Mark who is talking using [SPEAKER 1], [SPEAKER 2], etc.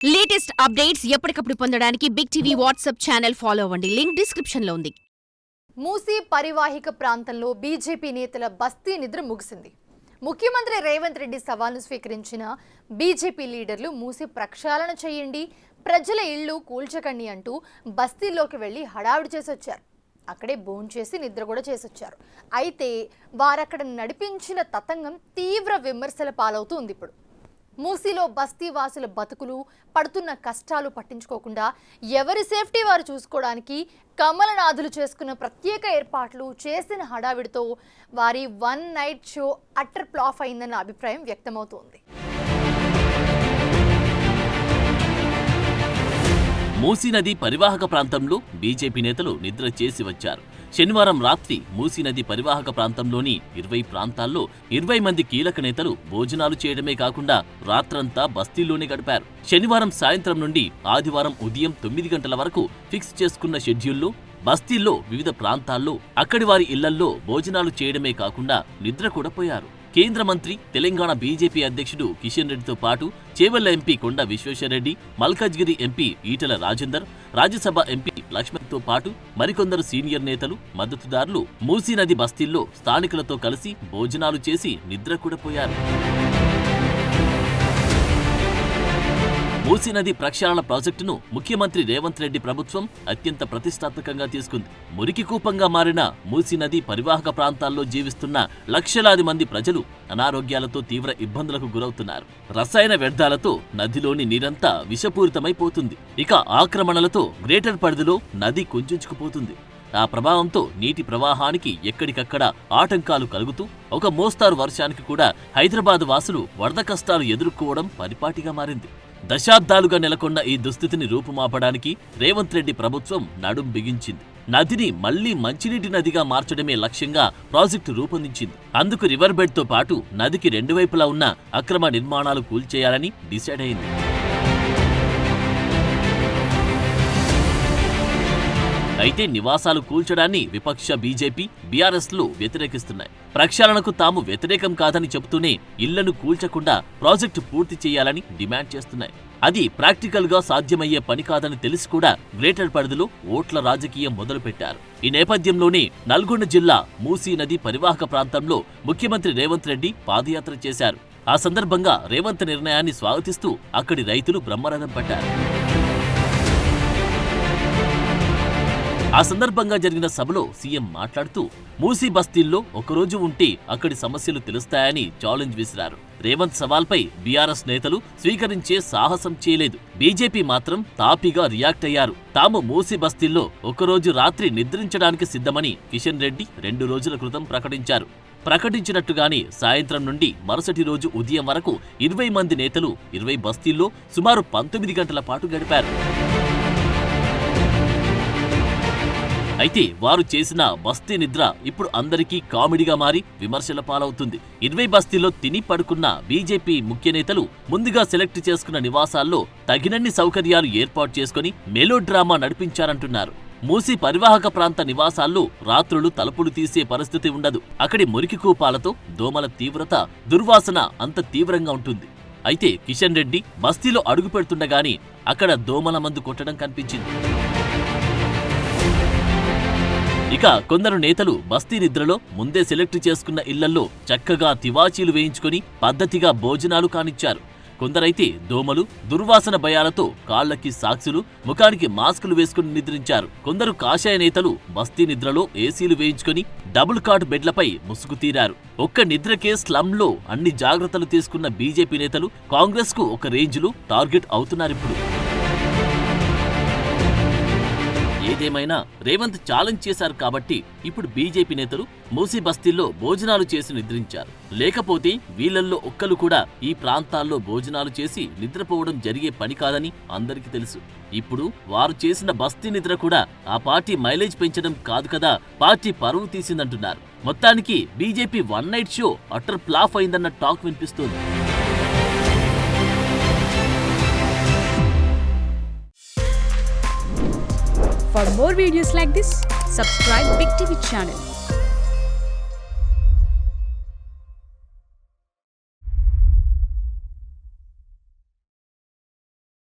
[SPEAKER 1] Latest updates ఎప్పటికప్పుడు పొందడానికి big TV WhatsApp channel follow అవ్వండి. లింక్ డిస్క్రిప్షన్ లో ఉంది.
[SPEAKER 2] మూసీ పరివాహిక ప్రాంతంలో బీజేపీ నేతల బస్తీ నిద్ర ముగిసింది. ముఖ్యమంత్రి రేవంత్ రెడ్డి సవాల్ను స్వీకరించిన బీజేపీ లీడర్లు మూసీ ప్రక్షాళన చేయండి, ప్రజల ఇళ్లు కూల్చకండి అంటూ బస్తీల్లోకి వెళ్లి హడావిడి చేసొచ్చారు. అక్కడే భోంచేసి నిద్ర కూడా చేసొచ్చారు. అయితే వారక్కడ నడిపించిన తతంగం తీవ్ర విమర్శల పాలవుతుంది. ఇప్పుడు మూసీలో బస్తీ వాసుల బతుకులు పడుతున్న కష్టాలు పట్టించుకోకుండా ఎవరి సేఫ్టీ వారు చూసుకోవడానికి కమలనాథులు చేసుకున్న ప్రత్యేక ఏర్పాట్లు చేసిన హడావిడితో వారి one night show utter flop అయిందన్న అభిప్రాయం వ్యక్తమవుతోంది.
[SPEAKER 3] మూసీ నది పరివాహక ప్రాంతంలో బీజేపీ నేతలు నిద్ర చేసి వచ్చారు. శనివారం రాత్రి మూసీ నది పరివాహక ప్రాంతంలోని 20 ప్రాంతాల్లో 20 మంది కీలక నేతలు భోజనాలు చేయడమే కాకుండా రాత్రంతా బస్తీల్లోనే గడిపారు. శనివారం సాయంత్రం నుండి ఆదివారం ఉదయం 9 గంటల వరకు ఫిక్స్ చేసుకున్న షెడ్యూల్లో బస్తీల్లో వివిధ ప్రాంతాల్లో అక్కడి వారి ఇళ్లల్లో భోజనాలు చేయడమే కాకుండా నిద్ర కూడా పోయారు. కేంద్ర మంత్రి, తెలంగాణ బీజేపీ అధ్యక్షుడు కిషన్ రెడ్డితో పాటు చేవెళ్ల ఎంపీ కొండ విశ్వేశ్వరరెడ్డి, మల్కాజ్గిరి ఎంపీ ఈటెల రాజేందర్, రాజ్యసభ ఎంపీ లక్ష్మణ్తో పాటు మరికొందరు సీనియర్ నేతలు, మద్దతుదారులు మూసీ నది బస్తీల్లో స్థానికులతో కలిసి భోజనాలు చేసి నిద్ర కూడా పోయారు. మూసీ నది ప్రక్షాళన ప్రాజెక్టును ముఖ్యమంత్రి రేవంత్ రెడ్డి ప్రభుత్వం అత్యంత ప్రతిష్టాత్మకంగా తీసుకుంది. మురికి కూపంగా మారిన మూసీ నది పరివాహక ప్రాంతాల్లో జీవిస్తున్న లక్షలాది మంది ప్రజలు అనారోగ్యాలతో తీవ్ర ఇబ్బందులకు గురవుతున్నారు. రసాయన వ్యర్థాలతో నదిలోని నీరంతా విషపూరితమైపోతుంది. ఇక ఆక్రమణలతో గ్రేటర్ పరిధిలో నది కుంచుకుపోతుంది. ఆ ప్రభావంతో నీటి ప్రవాహానికి ఎక్కడికక్కడ ఆటంకాలు కలుగుతూ ఒక మోస్తారు వర్షానికి కూడా హైదరాబాద్ వాసులు వరద కష్టాలు ఎదుర్కోవడం పరిపాటిగా మారింది. దశాబ్దాలుగా నెలకొన్న ఈ దుస్థితిని రూపుమాపడానికి రేవంత్ రెడ్డి ప్రభుత్వం నడుం బిగించింది. నదిని మళ్లీ మంచినీటి నదిగా మార్చడమే లక్ష్యంగా ప్రాజెక్టు రూపొందించింది. అందుకు రివర్ బెడ్ తో పాటు నదికి రెండు వైపులా ఉన్న అక్రమ నిర్మాణాలు కూల్చేయాలని డిసైడ్ అయింది. అయితే నివాసాలు కూల్చడాన్ని విపక్ష బీజేపీ, బీఆర్ఎస్లు వ్యతిరేకిస్తున్నాయి. ప్రక్షాళనకు తాము వ్యతిరేకం కాదని చెబుతూనే ఇళ్లను కూల్చకుండా ప్రాజెక్టు పూర్తి చేయాలని డిమాండ్ చేస్తున్నాయి. అది ప్రాక్టికల్ గా సాధ్యమయ్యే పని కాదని తెలిసి కూడా గ్రేటర్ పరిధిలో ఓట్ల రాజకీయం మొదలుపెట్టారు. ఈ నేపథ్యంలోనే నల్గొండ జిల్లా మూసీ నది పరివాహక ప్రాంతంలో ముఖ్యమంత్రి రేవంత్ రెడ్డి పాదయాత్ర చేశారు. ఆ సందర్భంగా రేవంత్ నిర్ణయాన్ని స్వాగతిస్తూ అక్కడి రైతులు బ్రహ్మరథం పట్టారు. ఆ సందర్భంగా జరిగిన సభలో సీఎం మాట్లాడుతూ మూసీ బస్తీల్లో ఒకరోజు ఉంటే అక్కడి సమస్యలు తెలుస్తాయని ఛాలెంజ్ విసిరారు. రేవంత్ సవాల్పై బీఆర్ఎస్ నేతలు స్వీకరించే సాహసం చేయలేదు. బీజేపీ మాత్రం తాపీగా రియాక్ట్ అయ్యారు. తాము మూసీ బస్తీల్లో ఒకరోజు రాత్రి నిద్రించడానికి సిద్ధమని కిషన్ రెడ్డి 2 రోజుల క్రితం ప్రకటించారు. ప్రకటించినట్టుగానే సాయంత్రం నుండి మరుసటి రోజు ఉదయం వరకు 20 మంది నేతలు 20 బస్తీల్లో సుమారు 19 గంటల పాటు గడిపారు. అయితే వారు చేసిన బస్తీ నిద్ర ఇప్పుడు అందరికీ కామెడీగా మారి విమర్శల పాలవుతుంది. 20 బస్తీల్లో తిని పడుకున్న బీజేపీ ముఖ్య నేతలు ముందుగా సెలెక్ట్ చేసుకున్న నివాసాల్లో తగినన్ని సౌకర్యాలు ఏర్పాటు చేసుకుని మెలో డ్రామా నడిపించారంటున్నారు. మూసీ పరివాహక ప్రాంత నివాసాల్లో రాత్రులు తలుపులు తీసే పరిస్థితి ఉండదు. అక్కడి మురికి కూపాలతో దోమల తీవ్రత, దుర్వాసన అంత తీవ్రంగా ఉంటుంది. అయితే కిషన్ రెడ్డి బస్తీలో అడుగు పెడుతుండగానే అక్కడ దోమల మందు కొట్టడం కనిపించింది. ఇక కొందరు నేతలు బస్తీ నిద్రలో ముందే సెలెక్ట్ చేసుకున్న ఇళ్లల్లో చక్కగా తివాచీలు వేయించుకుని పద్ధతిగా భోజనాలు కానిచ్చారు. కొందరైతే దోమలు, దుర్వాసన భయాలతో కాళ్లకి సాక్సులు, ముఖానికి మాస్కులు వేసుకుని నిద్రించారు. కొందరు కాషాయ నేతలు బస్తీ నిద్రలో ఏసీలు వేయించుకుని డబుల్ కాట్ బెడ్లపై ముసుగు తీరారు. ఒక్క నిద్రకే స్లమ్లో అన్ని జాగ్రత్తలు తీసుకున్న బీజేపీ నేతలు కాంగ్రెస్ కు ఒక రేంజ్లో టార్గెట్ అవుతున్నారిప్పుడు. ఏదేమైనా రేవంత్ ఛాలెంజ్ చేశారు కాబట్టి ఇప్పుడు బీజేపీ నేతలు మూసీ బస్తీల్లో భోజనాలు చేసి నిద్రించారు. లేకపోతే వీళ్లల్లో ఒక్కరు కూడా ఈ ప్రాంతాల్లో భోజనాలు చేసి నిద్రపోవడం జరిగే పని కాదని అందరికీ తెలుసు. ఇప్పుడు వారు చేసిన బస్తీ నిద్ర కూడా ఆ పార్టీ మైలేజ్ పెంచడం కాదు కదా, పార్టీ పరువు తీసిందంటున్నారు. మొత్తానికి BJP one night show utter flop అయిందన్న టాక్ వినిపిస్తోంది.
[SPEAKER 4] For more videos like this, subscribe Big TV channel.